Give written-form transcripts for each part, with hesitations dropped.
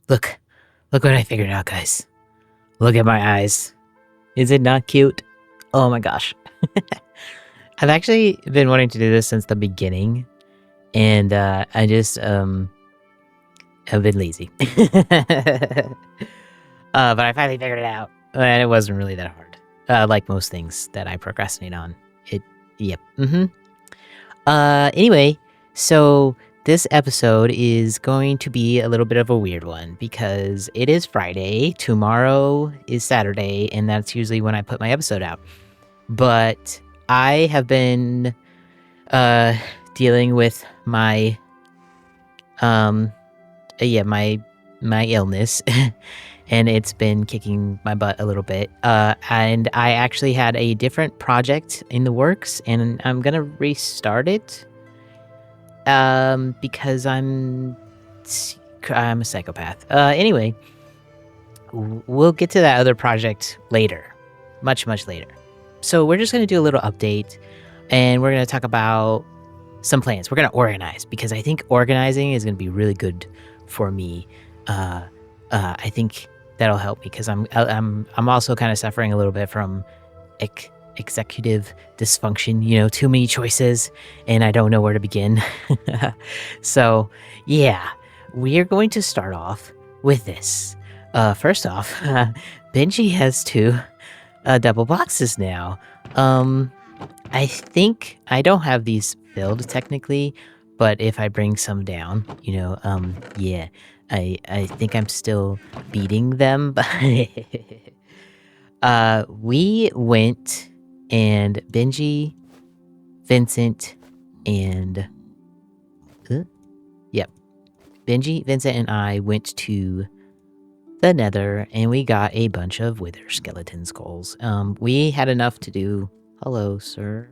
Look. Look what I figured out, guys. Look at my eyes. Is it not cute? Oh my gosh. I've actually been wanting to do this since the beginning. And I just have been lazy. But I finally figured it out. And it wasn't really that hard. Like most things that I procrastinate on. Yep. Anyway, so this episode is going to be a little bit of a weird one because it is Friday, tomorrow is Saturday, and that's usually when I put my episode out. But I have been dealing with my my illness and it's been kicking my butt a little bit. And I actually had a different project in the works, and I'm gonna restart it. Because I'm a psychopath. Anyway, we'll get to that other project later, much later. So we're just gonna do a little update, and we're gonna talk about some plans. We're gonna organize because I think organizing is gonna be really good for me. I think that'll help me because I'm also kind of suffering a little bit from executive dysfunction. Too many choices, and I don't know where to begin. So yeah, we are going to start off with this. First off, Benji has 2 double boxes now. I think I don't have these filled technically, but if I bring some down, yeah, I think I'm still beating them. We went, and Benji, Vincent, and Benji, Vincent, and I went to the Nether, and we got a bunch of wither skeleton skulls. We had enough to do. Hello, sir.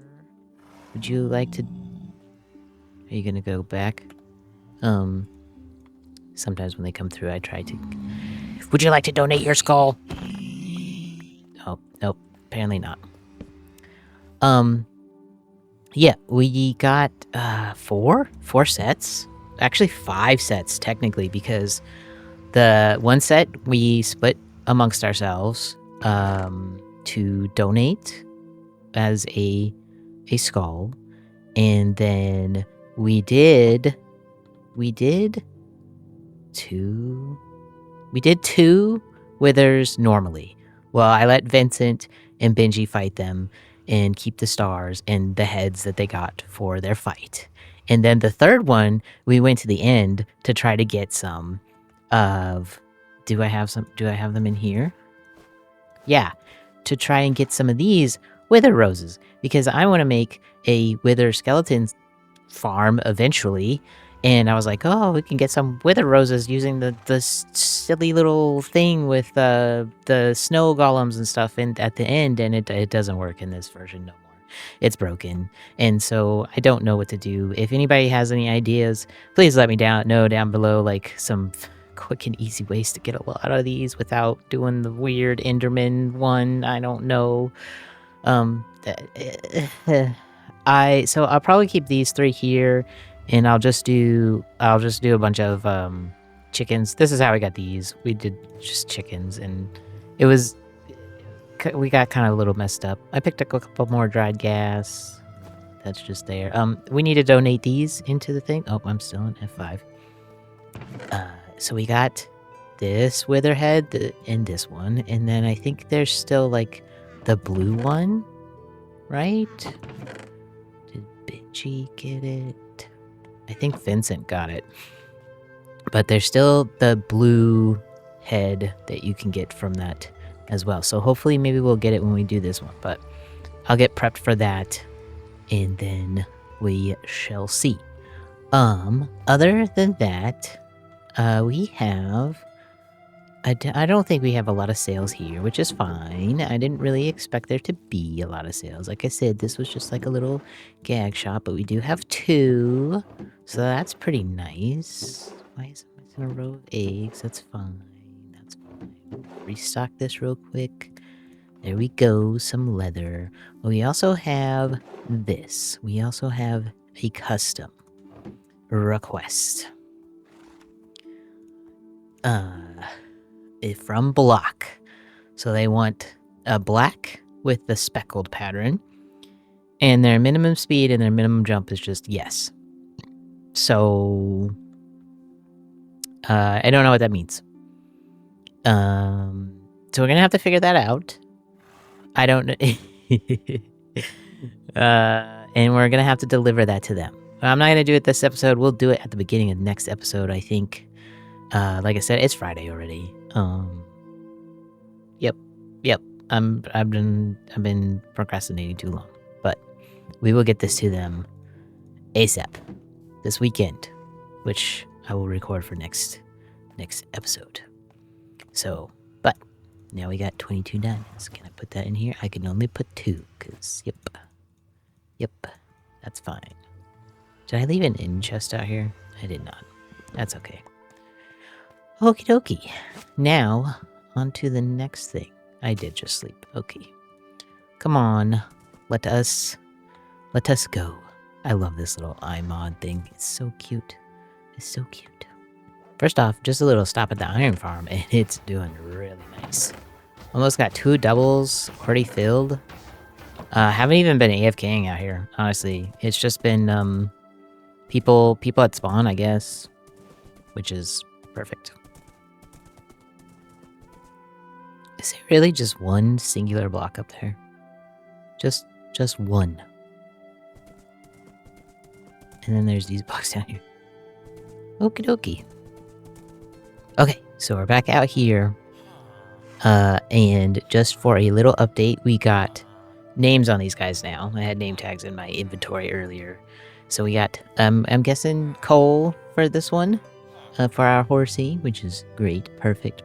Would you like to? Are you gonna go back? Sometimes when they come through, I try to. Would you like to donate your skull? Oh, nope. Apparently not. Yeah, we got 4 sets. Actually, 5 sets technically, because the one set we split amongst ourselves to donate as a skull, and then we did 2 withers normally. Well, I let Vincent and Benji fight them and keep the stars and the heads that they got for their fight. And then the third one, we went to the end to try to get some of... Do I have them in here? Yeah, to try and get some of these wither roses, because I want to make a wither skeleton farm eventually. And I was like, oh, we can get some wither roses using the silly little thing with the snow golems and stuff at the end, and it doesn't work in this version no more. It's broken, and so I don't know what to do. If anybody has any ideas, please let me know down below, like some quick and easy ways to get a lot of these without doing the weird Enderman one. I don't know. So I'll probably keep these 3 here. And I'll just do a bunch of chickens. This is how we got these. We did just chickens, and we got kind of a little messed up. I picked up a couple more dried gas. That's just there. We need to donate these into the thing. Oh, I'm still in F5. So we got this witherhead and this one, and then I think there's still like the blue one, right? Did Benji get it? I think Vincent got it. But there's still the blue head that you can get from that as well. So hopefully maybe we'll get it when we do this one. But I'll get prepped for that, and then we shall see. Other than that, we have... I don't think we have a lot of sales here, which is fine. I didn't really expect there to be a lot of sales. Like I said, this was just like a little gag shop, but we do have 2, so that's pretty nice. Why is it missing a row of eggs? That's fine. That's fine. Restock this real quick. There we go, some leather. We also have this. We also have a custom request. from block. So they want a black with the speckled pattern. And their minimum speed and their minimum jump is just yes. So I don't know what that means. So we're gonna have to figure that out. I don't know. And we're gonna have to deliver that to them. I'm not gonna do it this episode. We'll do it at the beginning of the next episode, I think. Like I said, it's Friday already. Yep. I've been procrastinating too long, but we will get this to them ASAP this weekend, which I will record for next episode. So, but now we got 22 diamonds. Can I put that in here? I can only put 2, because, yep, that's fine. Did I leave an in chest out here? I did not. That's okay. Okie dokie. Now, on to the next thing. I did just sleep. Okay. Come on. Let us go. I love this little iMod thing. It's so cute. It's so cute. First off, just a little stop at the iron farm, and it's doing really nice. Almost got 2 doubles already filled. Haven't even been AFKing out here, honestly. It's just been people at spawn, I guess, which is perfect. Is it really just one singular block up there? Just one. And then there's these blocks down here. Okie dokie. Okay, so we're back out here. And just for a little update, we got names on these guys now. I had name tags in my inventory earlier. So we got, I'm guessing Cole for this one. For our horsey, which is great. Perfect.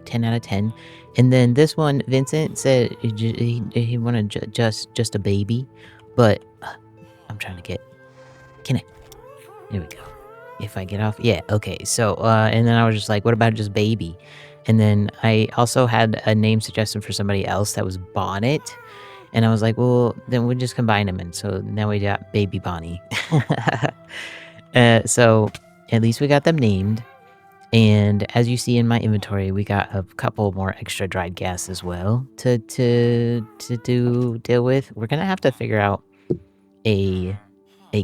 10 out of 10. And then this one, Vincent said he wanted just a baby. But I'm trying to get... Can I... There we go. If I get off... Yeah, okay. So, and then I was just like, what about just baby? And then I also had a name suggestion for somebody else that was Bonnet. And I was like, well, then we'll just combine them. And so now we got Baby Bonnie. So at least we got them named. And as you see in my inventory, we got a couple more extra dried gas as well to deal with. We're gonna have to figure out a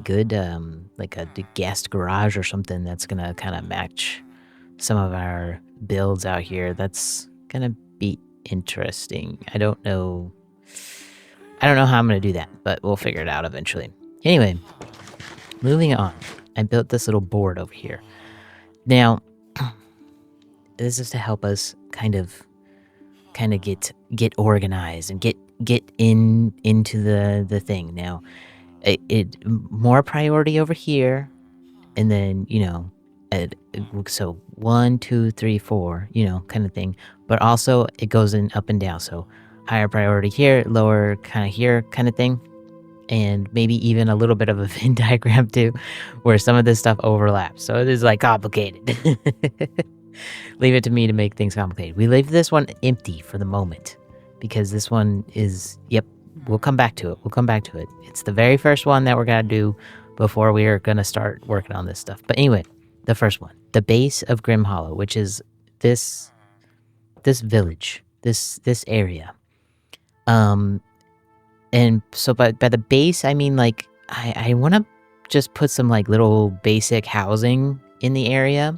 good like a gas garage or something that's gonna kind of match some of our builds out here. That's gonna be interesting. I don't know how I'm gonna do that, but we'll figure it out eventually. Anyway, moving on. I built this little board over here. Now, this is to help us kind of get organized and get into the thing. Now, it more priority over here, and then so 1, 2, 3, 4, kind of thing. But also it goes in up and down. So higher priority here, lower kind of here, kind of thing. And maybe even a little bit of a Venn diagram too, where some of this stuff overlaps. So it is like complicated. Leave it to me to make things complicated. We leave this one empty for the moment because this one is, we'll come back to it. It's the very first one that we're going to do before we are going to start working on this stuff. But anyway, the first one, the base of Grim Hollow, which is this village, this area. And so by the base, I mean, like, I want to just put some, like, little basic housing in the area.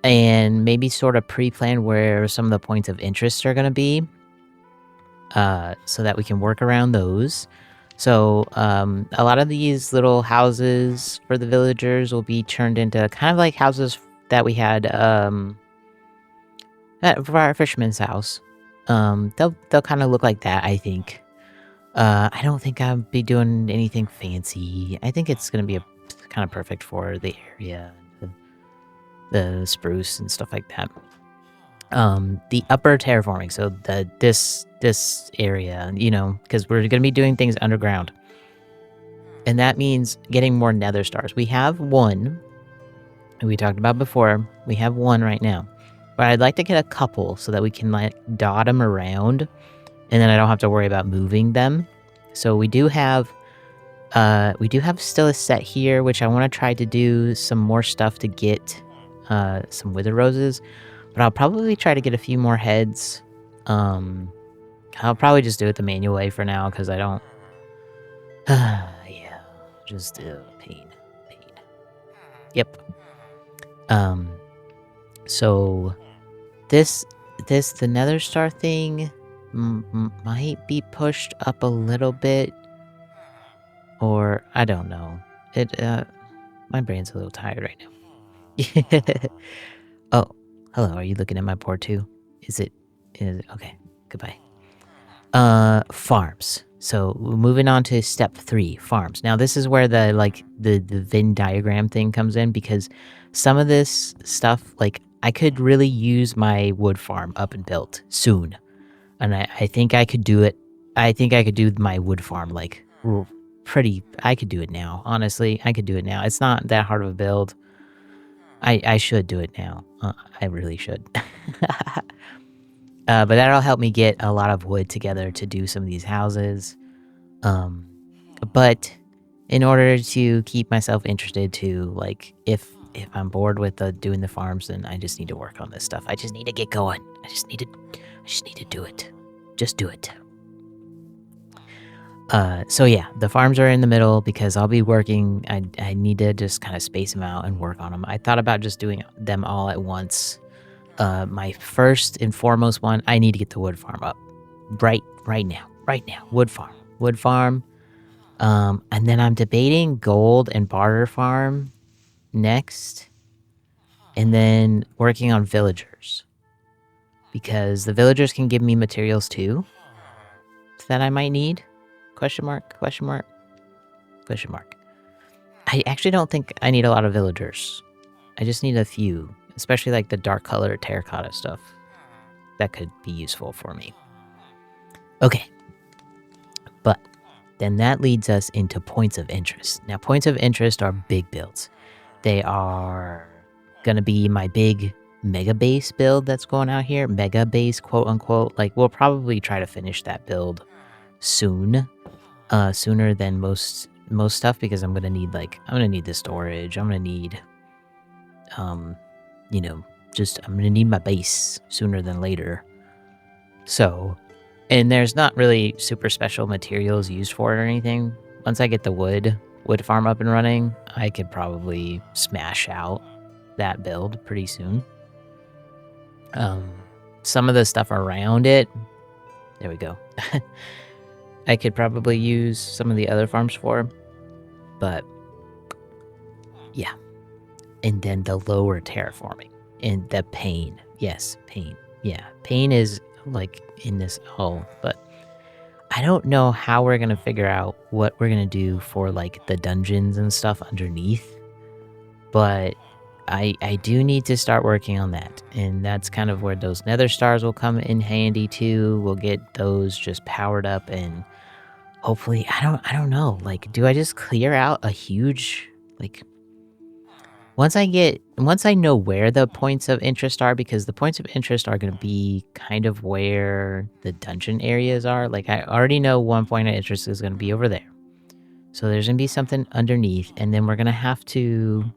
And maybe sort of pre-plan where some of the points of interest are going to be. So that we can work around those. So, a lot of these little houses for the villagers will be turned into kind of like houses that we had, for our fisherman's house. They'll kind of look like that, I think. I don't think I'll be doing anything fancy. I think it's going to be kind of perfect for the area, the spruce and stuff like that. The upper terraforming, so this area, because we're going to be doing things underground. And that means getting more nether stars. We have one, we talked about before. We have one right now. But I'd like to get a couple so that we can like dot them around. And then I don't have to worry about moving them. So we do have still a set here, which I want to try to do some more stuff to get some wither roses. But I'll probably try to get a few more heads. I'll probably just do it the manual way for now, because I don't... yeah, just pain. Yep. So the Nether Star thing might be pushed up a little bit, or I don't know. My brain's a little tired right now. Oh, hello. Are you looking at my board too? Is it okay? Goodbye. Farms. So moving on to step 3, farms. Now this is where the Venn diagram thing comes in, because some of this stuff, like, I could really use my wood farm up and built soon. And I think I could do it. I think I could do my wood farm, like, I could do it now. Honestly, I could do it now. It's not that hard of a build. I should do it now. I really should. But that'll help me get a lot of wood together to do some of these houses. But in order to keep myself interested to, like, if I'm bored with doing the farms, then I just need to work on this stuff. I just need to get going. I just need to do it. Just do it. So yeah, the farms are in the middle because I'll be working. I need to just kind of space them out and work on them. I thought about just doing them all at once. My first and foremost one, I need to get the wood farm up. Right now. Wood farm. And then I'm debating gold and barter farm next. And then working on villagers. Because the villagers can give me materials too that I might need. Question mark. I actually don't think I need a lot of villagers. I just need a few, especially like the dark color terracotta stuff. That could be useful for me. Okay. But then that leads us into points of interest. Now, points of interest are big builds. They are going to be my big mega base build that's going out here. Mega base, quote unquote. Like, we'll probably try to finish that build soon. Sooner than most stuff, because I'm gonna need the storage. I'm gonna need I'm gonna need my base sooner than later. So, and there's not really super special materials used for it or anything. Once I get the wood farm up and running, I could probably smash out that build pretty soon. Some of the stuff around it, there we go. I could probably use some of the other farms for, but yeah. And then the lower terraforming and the pain. Yes, pain. Yeah, pain is like in this but I don't know how we're going to figure out what we're going to do for like the dungeons and stuff underneath, but I do need to start working on that. And that's kind of where those nether stars will come in handy too. We'll get those just powered up, and hopefully, I don't know. Like, do I just clear out a huge, like, once I know where the points of interest are, because the points of interest are going to be kind of where the dungeon areas are. Like, I already know one point of interest is going to be over there. So there's going to be something underneath, and then we're going to have to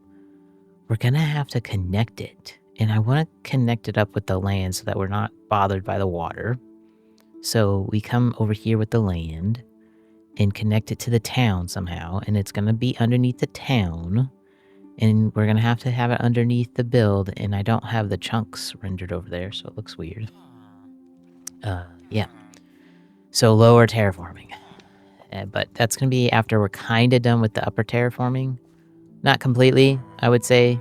connect it. And I want to connect it up with the land so that we're not bothered by the water. So we come over here with the land and connect it to the town somehow, and it's going to be underneath the town, and we're going to have it underneath the build, and I don't have the chunks rendered over there, so it looks weird. Yeah. So lower terraforming. But that's going to be after we're kind of done with the upper terraforming. Not completely, I would say.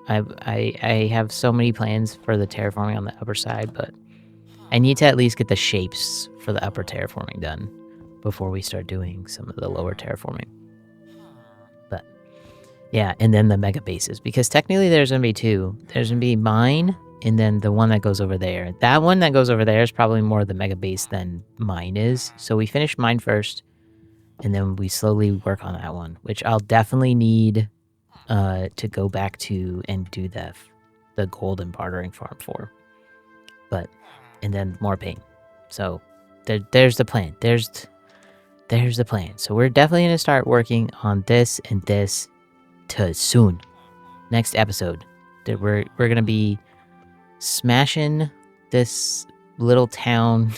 I have so many plans for the terraforming on the upper side, but I need to at least get the shapes for the upper terraforming done before we start doing some of the lower terraforming. But yeah, and then the mega bases, because technically there's going to be two. There's going to be mine, and then the one that goes over there. That one that goes over there is probably more the mega base than mine is. So we finish mine first, and then we slowly work on that one, which I'll definitely need to go back to and do the gold and bartering farm for. But, and then more pain. So there's the plan. There's the plan. So we're definitely going to start working on this and this to soon. Next episode. We're going to be smashing this little town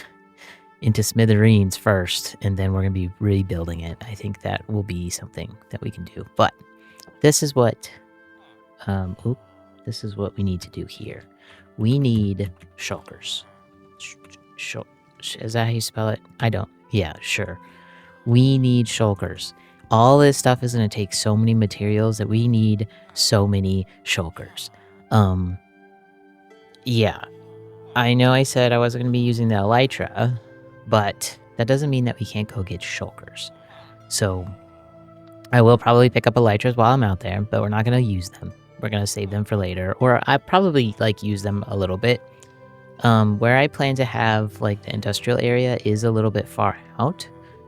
into smithereens first, and then we're going to be rebuilding it. I think that will be something that we can do. But this is what this is what we need to do here. We need shulkers. Is that how you spell it? I don't. Yeah, sure. We need shulkers. All this stuff is going to take so many materials that we need so many shulkers. Yeah. I know I said I wasn't going to be using the elytra, but that doesn't mean that we can't go get shulkers. So I will probably pick up elytras while I'm out there, but we're not going to use them. We're going to save them for later, or I probably use them a little bit. Where I plan to have the industrial area is a little bit far out,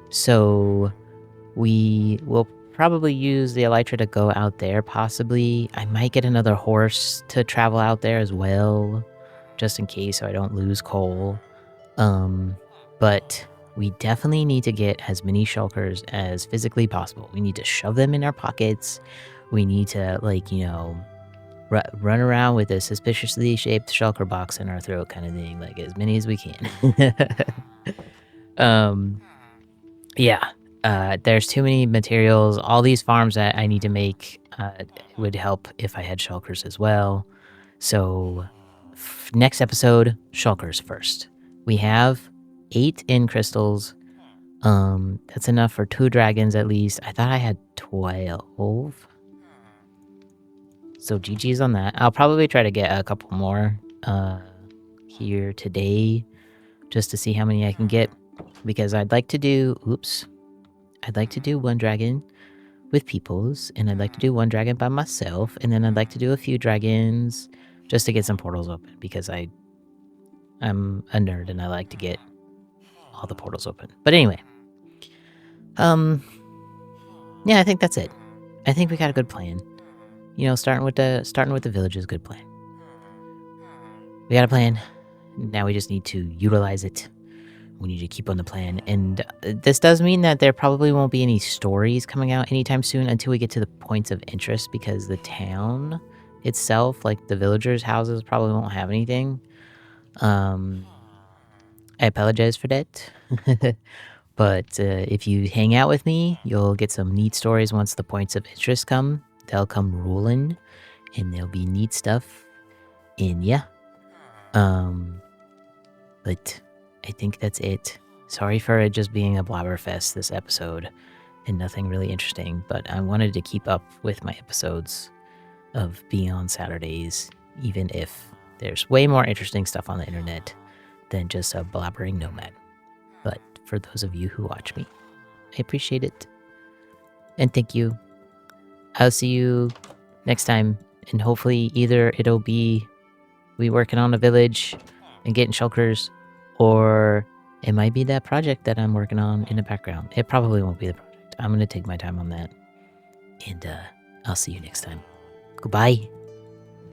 so we will probably use the elytra to go out there. Possibly I might get another horse to travel out there as well, just in case, so I don't lose coal. But we definitely need to get as many shulkers as physically possible. We need to shove them in our pockets. We need to run around with a suspiciously shaped shulker box in our throat kind of thing, as many as we can. There's too many materials. All these farms that I need to make would help if I had shulkers as well. So next episode, shulkers first. We have 8 in crystals. That's enough for 2 dragons at least. I thought I had 12. So GG's on that. I'll probably try to get a couple more here today just to see how many I can get, because I'd like to do 1 dragon with peoples, and I'd like to do 1 dragon by myself, and then I'd like to do a few dragons just to get some portals open, because I'm a nerd and I like to get all the portals open. But anyway, yeah, I think that's it. I think we got a good plan. Starting with the village is a good plan. We got a plan. Now we just need to utilize it. We need to keep on the plan. And this does mean that there probably won't be any stories coming out anytime soon until we get to the points of interest, because the town itself, the villagers' houses, probably won't have anything. I apologize for that. But if you hang out with me, you'll get some neat stories once the points of interest come. They'll come rolling, and there'll be neat stuff. And yeah. But I think that's it. Sorry for it just being a blabberfest this episode and nothing really interesting, but I wanted to keep up with my episodes of being on Saturdays, even if there's way more interesting stuff on the internet than just a blabbering nomad. But for those of you who watch me, I appreciate it. And thank you. I'll see you next time, and hopefully either it'll be we working on a village and getting shulkers, or it might be that project that I'm working on in the background. It probably won't be the project. I'm going to take my time on that, and I'll see you next time. Goodbye.